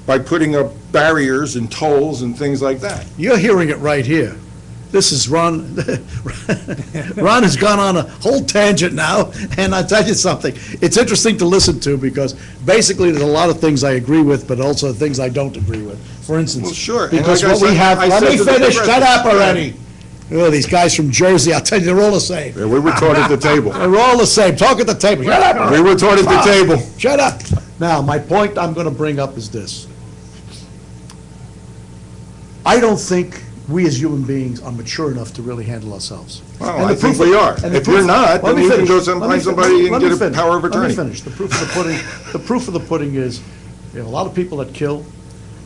by putting up barriers and tolls and things like that. You're hearing it right here. This is Ron. Ron has gone on a whole tangent now, and I'll tell you something. It's interesting to listen to because basically there's a lot of things I agree with, but also things I don't agree with. For instance, Well, sure. because And like what we have. I Let said me to the finish. progressive- Shut up already. Oh, these guys from Jersey, I'll tell you, they're all the same. Yeah, we were taught at the table. They're all the same. Talk at the table. Shut up. We were taught at the table. Shut up. Now, my point I'm going to bring up is this. I don't think we as human beings are mature enough to really handle ourselves. Well, And I the think proof- we are. and the If proof- you're not, let then me you can finish. go Let find me somebody and let me get a finish. power of Let me attorney. finish. The proof of the pudding, the proof of the pudding is, you have a lot of people that kill,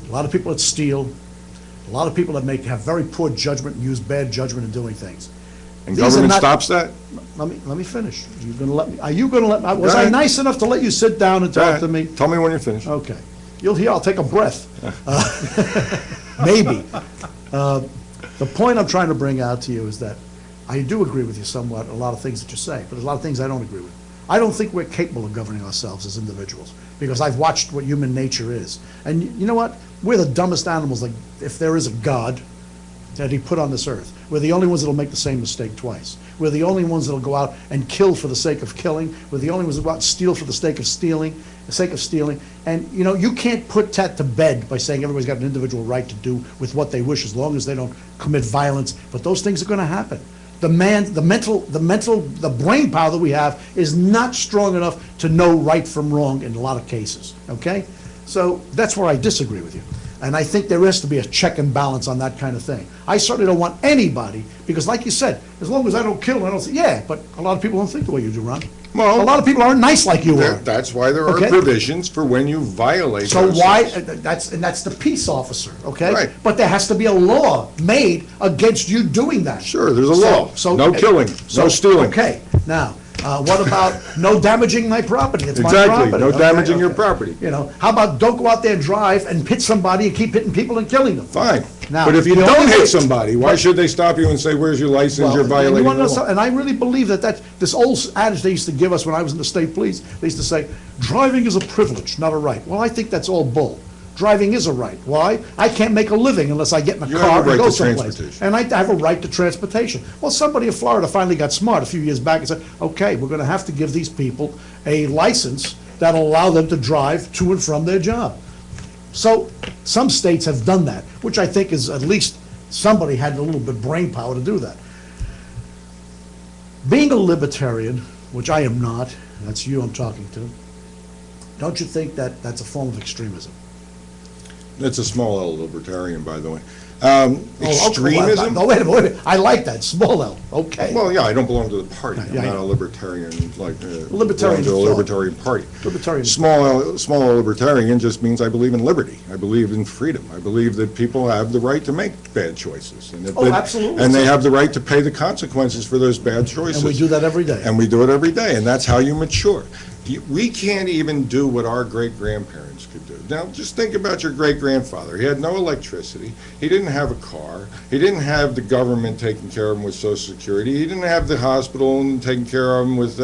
a lot of people that steal, a lot of people that have very poor judgment and use bad judgment in doing things. And These are government not- stops that? Let me finish. You gonna let me, are you gonna let, was Go I ahead. nice enough to let you sit down and Go talk ahead. to me? Tell me when you're finished. Okay. You'll hear, I'll take a breath. Maybe. The point I'm trying to bring out to you is that I do agree with you somewhat, a lot of things that you say, but there's a lot of things I don't agree with. I don't think we're capable of governing ourselves as individuals, because I've watched what human nature is. And you know what? We're the dumbest animals, like, if there is a God that he put on this earth. We're the only ones that'll make the same mistake twice. We're the only ones that'll go out and kill for the sake of killing. We're the only ones that go out and steal for the sake of stealing, And, you know, you can't put that to bed by saying everybody's got an individual right to do with what they wish as long as they don't commit violence. But those things are going to happen. The brain power that we have is not strong enough to know right from wrong in a lot of cases, okay? So that's where I disagree with you. And I think there has to be a check and balance on that kind of thing. I certainly don't want anybody, because like you said, as long as I don't kill, I don't say, yeah, but a lot of people don't think the way you do, Ron. Well, a lot of people aren't nice like you are. That's why there are Okay. provisions for when you violate So those why, things. that's the peace officer, okay? Right. But there has to be a law made against you doing that. Sure, there's a law. No killing, no stealing. Okay, now, what about no damaging my property? It's my Exactly, property. no Okay, damaging your okay. property. You know, how about don't go out there and drive and hit somebody and keep hitting people and killing them? Fine. Now, But if you the don't only hit way- somebody, why should they stop you and say, where's your license, Well, you're and you violating wanna the know law? something? And I really believe that this old adage they used to give us when I was in the state police, they used to say, driving is a privilege, not a right. Well, I think that's all bull. Driving is a right. Why? I can't make a living unless I get in a You have car a right and go to someplace. transportation. And I have a right to transportation. Well, somebody in Florida finally got smart a few years back and said, okay, we're going to have to give these people a license that'll allow them to drive to and from their job. So some states have done that, which I think is at least somebody had a little bit of brain power to do that. Being a libertarian, which I am not, that's you I'm talking to, don't you think that that's a form of extremism? That's a small L libertarian, by the way. Oh, okay. Extremism? No, wait a minute. I like that, small L, okay. Well, yeah, I don't belong to the party. Yeah, I'm I not know. a libertarian, like, Libertarian belong to a thought. libertarian party. Libertarian. Small L libertarian just means I believe in liberty. I believe in freedom. I believe that people have the right to make bad choices. And Oh, absolutely. And they have the right to pay the consequences for those bad choices. And we do that every day. And we do it every day, and that's how you mature. We can't even do what our great-grandparents could do. Now, just think about your great-grandfather. He had no electricity. He didn't have a car. He didn't have the government taking care of him with Social Security. He didn't have the hospital and taking care of him with,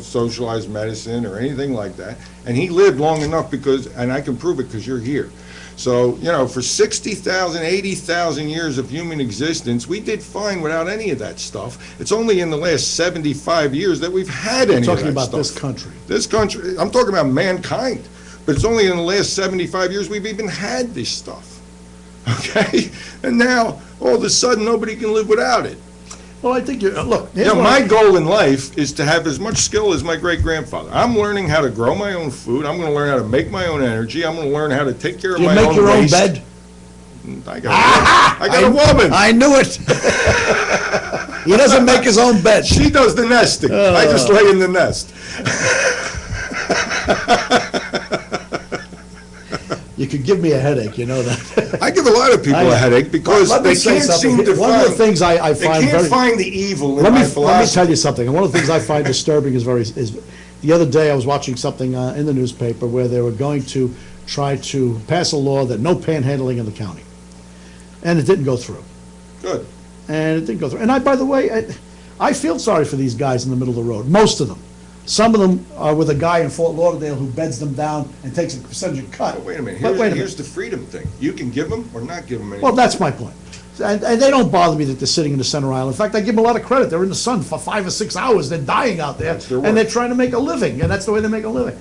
socialized medicine or anything like that. And he lived long enough because, and I can prove it because you're here. So, for 60,000, 80,000 years of human existence, we did fine without any of that stuff. It's only in the last 75 years that we've had any of that stuff. Talking about this country. This country, I'm talking about mankind, but it's only in the last 75 years we've even had this stuff, okay? And now, all of a sudden, nobody can live without it. Well, I think look. here's what My goal in life is to have as much skill as my great-grandfather. I'm learning how to grow my own food. I'm going to learn how to make my own energy. I'm going to learn how to take care of Do you my make own your own waste. bed? I got a woman. I knew it. He doesn't make his own bed. She does the nesting. I just lay in the nest. You could give me a headache, you know that. I give a lot of people a headache because Let me they say can't something. seem to One of the things I they find can't very. find the evil in Let my me philosophy. tell you something. And one of the things I find disturbing is the other day I was watching something in the newspaper where they were going to try to pass a law that no panhandling in the county, and it didn't go through. Good. And it didn't go through. And by the way, I feel sorry for these guys in the middle of the road. Most of them. Some of them are with a guy in Fort Lauderdale who beds them down and takes a percentage cut. But wait a minute, But wait a here's the freedom thing. You can give them or not give them anything. Well, that's my point. And they don't bother me that they're sitting in the center aisle. In fact, I give them a lot of credit. They're in the sun for 5 or 6 hours. They're dying out there, That's their work. and they're trying to make a living, and that's the way they make a living.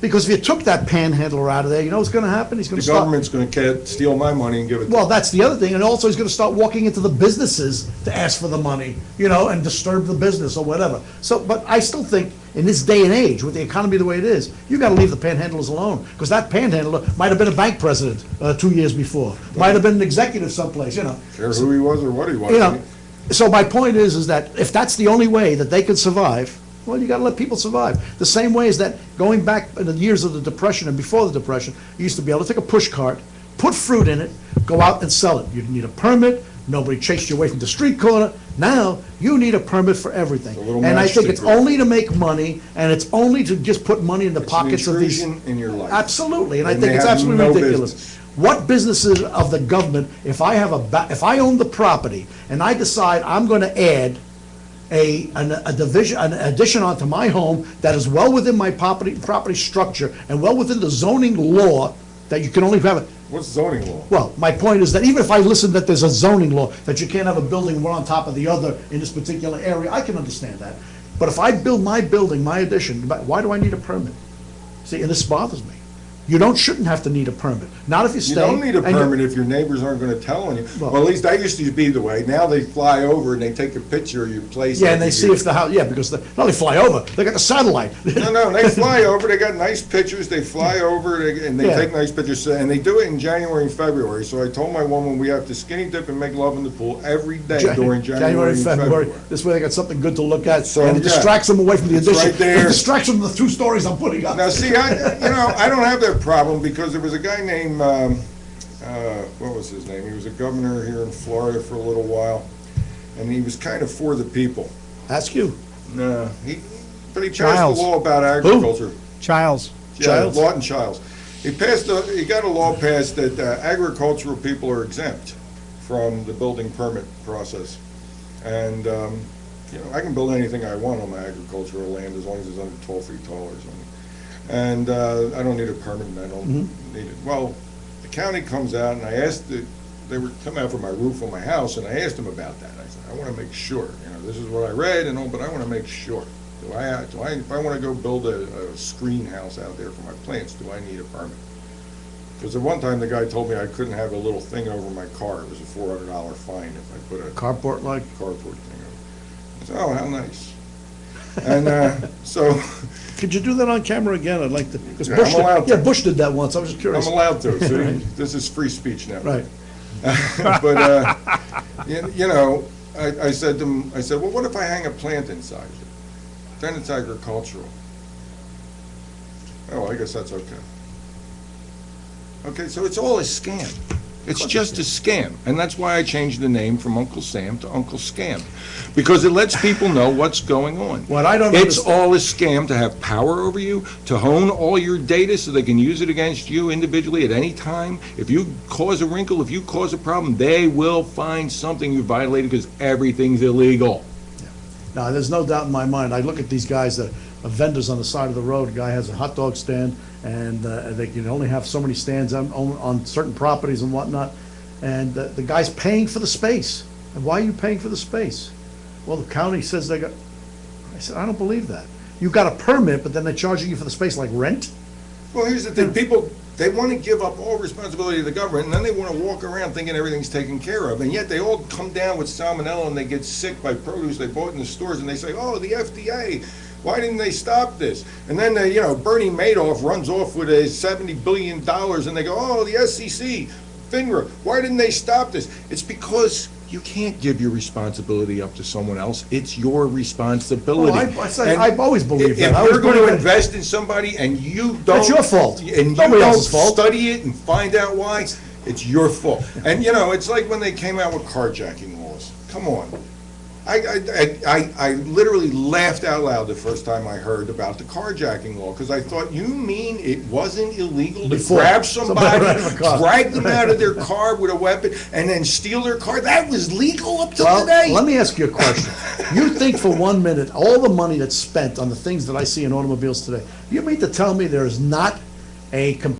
Because if you took that panhandler out of there, you know what's going to happen? He's going The to start. government's going to steal my money and give it to Well, that's the other thing, and also he's going to start walking into the businesses to ask for the money, you know, and disturb the business or whatever. So, but I still think in this day and age, with the economy the way it is, you got to leave the panhandlers alone, because that panhandler might have been a bank president 2 years before, might have been an executive someplace, you know. care who he was or what he was. You know, so my point is that if that's the only way that they can survive, well, you gotta let people survive. The same way as that going back in the years of the Depression and before the Depression, you used to be able to take a push cart, put fruit in it, go out and sell it. You didn't need a permit, nobody chased you away from the street corner. Now, you need a permit for everything. little And I think matchstick it's group. only to make money, and it's only to just put money in the pockets of these. Intrusion in your life. Absolutely, and I And think they it's have absolutely no ridiculous. business. What businesses of the government, if I have if I own the property and I decide I'm gonna add an addition onto my home that is well within my property structure and well within the zoning law that you can only have it. What's zoning law? Well, my point is that even if I listen that there's a zoning law, that you can't have a building one on top of the other in this particular area, I can understand that. But if I build my building, my addition, why do I need a permit? See, and this bothers me. You shouldn't have to need a permit. Not if you stay. You don't need a and you- permit if your neighbors aren't going to tell on you. Well- Well, at least that used to be the way. Now they fly over and they take a picture of your place. Yeah, and they every see year. if the house, yeah, because not only fly over, they got the satellite. No, they fly over, they got nice pictures, they fly over, and they Yeah. take nice pictures, and they do it in January and February. So I told my woman we have to skinny dip and make love in the pool every day during January and February. This way they got something good to look at, So, and it yeah. distracts them away from the It's addition. right there. It distracts them from the 2 stories I'm putting up. Now, see, I don't have that problem because there was a guy named, what was his name? He was a governor here in Florida for a little while, and he was kind of for the people. Ask you. No, but he passed Childs. a law about agriculture. Childs. Yeah, Childs? Lawton Childs. He got a law passed that agricultural people are exempt from the building permit process. And, I can build anything I want on my agricultural land as long as it's under 12 feet tall or something. And I don't need a permit and I don't need it. Well, the county comes out and I asked, they were coming out from my roof on my house and I asked them about that. I said, I want to make sure, this is what I read and all, but I want to make sure. If I want to go build a screen house out there for my plants, do I need a permit? Because at one time the guy told me I couldn't have a little thing over my car. It was a $400 fine if I put a Carport like? carport thing over. I said, oh, how nice. And so Could you do that on camera again? I'd like to, because Yeah, Bush, I'm allowed to. Bush did that once. I was just curious. I'm allowed to. See, this is free speech now. Right. But, I said to him, well, what if I hang a plant inside it? Then it's agricultural. Oh, I guess that's okay. Okay, so it's all a scam. It's just a scam, and that's why I changed the name from Uncle Sam to Uncle Scam, because it lets people know what's going on. What I don't It's understand- all a scam to have power over you, to hone all your data so they can use it against you individually at any time. If you cause a wrinkle, if you cause a problem, they will find something you violated because everything's illegal. Now, there's no doubt in my mind. I look at these guys that are vendors on the side of the road. A guy has a hot dog stand, and they can only have so many stands on certain properties and whatnot. And the guy's paying for the space. And why are you paying for the space? Well, the county says they got. I said, I don't believe that. You got a permit, but then they're charging you for the space like rent? Well, here's the thing, people, they want to give up all responsibility to the government, and then they want to walk around thinking everything's taken care of, and yet they all come down with salmonella and they get sick by produce they bought in the stores, and they say, oh, the FDA, why didn't they stop this? And then, Bernie Madoff runs off with a $70 billion, and they go, oh, the SEC, FINRA, why didn't they stop this? It's because you can't give your responsibility up to someone else. It's your responsibility. I've always believed that. I If always you're going to believed that. invest in somebody and you don't... That's your fault. And you Nobody don't else's fault. study it and find out why, it's your fault. And, it's like when they came out with carjacking laws. Come on. I literally laughed out loud the first time I heard about the carjacking law, because I thought, you mean it wasn't illegal to Before. grab somebody, Somebody out of a car. drag them out of their car with a weapon, and then steal their car? That was legal up till Well, today. let me ask you a question. You think for 1 minute, all the money that's spent on the things that I see in automobiles today, you mean to tell me there is not a